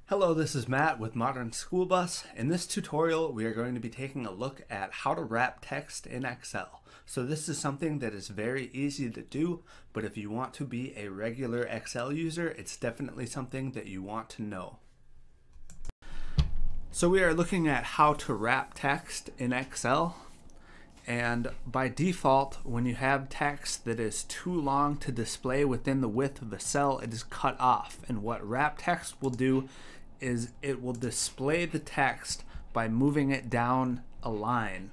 Hello, this is Matt with Modern School Bus. In this tutorial, we are going to be taking a look at how to wrap text in Excel. So this is something that is very easy to do, but if you want to be a regular Excel user, it's definitely something that you want to know. So we are looking at how to wrap text in Excel. And by default, when you have text that is too long to display within the width of a cell, it is cut off. And what wrap text will do is it will display the text by moving it down a line.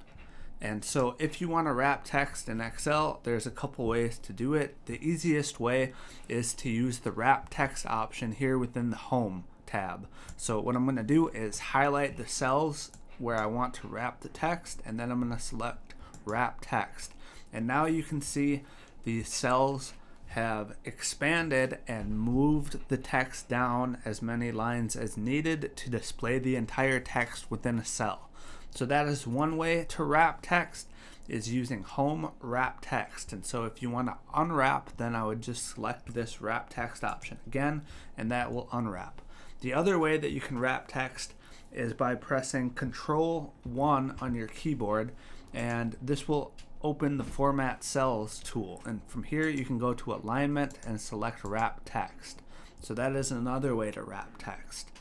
And so if you want to wrap text in Excel, there's a couple ways to do it. The easiest way is to use the wrap text option here within the Home tab. So what I'm going to do is highlight the cells where I want to wrap the text, and then I'm going to select wrap text. And now you can see the cells have expanded and moved the text down as many lines as needed to display the entire text within a cell. So that is one way to wrap text, is using Home Wrap Text. And so if you want to unwrap, then I would just select this wrap text option again, and that will unwrap. The other way that you can wrap text is by pressing Control-1 on your keyboard, and this will open the Format Cells tool. And from here you can go to Alignment and select Wrap Text. So that is another way to wrap text.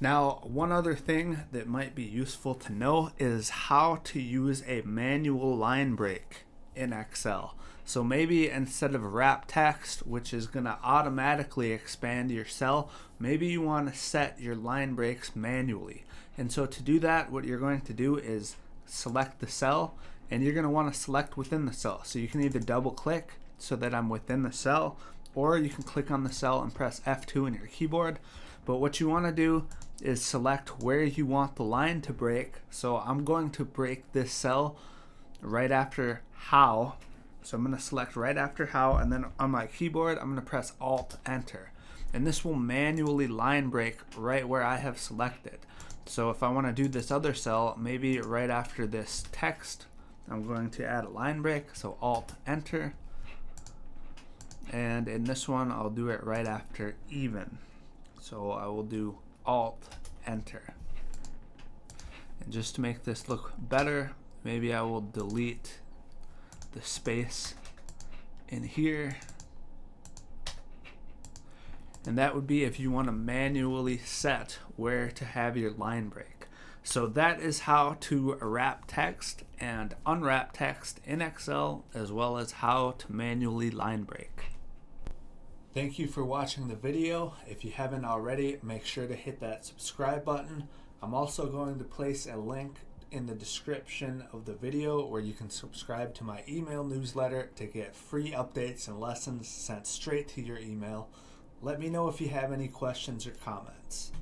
Now, one other thing that might be useful to know is how to use a manual line break in Excel. So maybe instead of wrap text, which is going to automatically expand your cell, maybe you want to set your line breaks manually. And so to do that, what you're going to do is select the cell, and you're going to want to select within the cell. So you can either double click so that I'm within the cell, or you can click on the cell and press F2 on your keyboard. But what you want to do is select where you want the line to break. So I'm going to break this cell right after how. So I'm going to select right after how, and then on my keyboard I'm going to press Alt Enter, and this will manually line break right where I have selected. So if I want to do this other cell, maybe right after this text, I'm going to add a line break, so Alt Enter, and in this one I'll do it right after even, so I will do Alt Enter. And just to make this look better, maybe I will delete the space in here, and that would be if you want to manually set where to have your line break. So that is how to wrap text and unwrap text in Excel, as well as how to manually line break. Thank you for watching the video. If you haven't already, make sure to hit that subscribe button. I'm also going to place a link in the description of the video where you can subscribe to my email newsletter to get free updates and lessons sent straight to your email. Let me know if you have any questions or comments.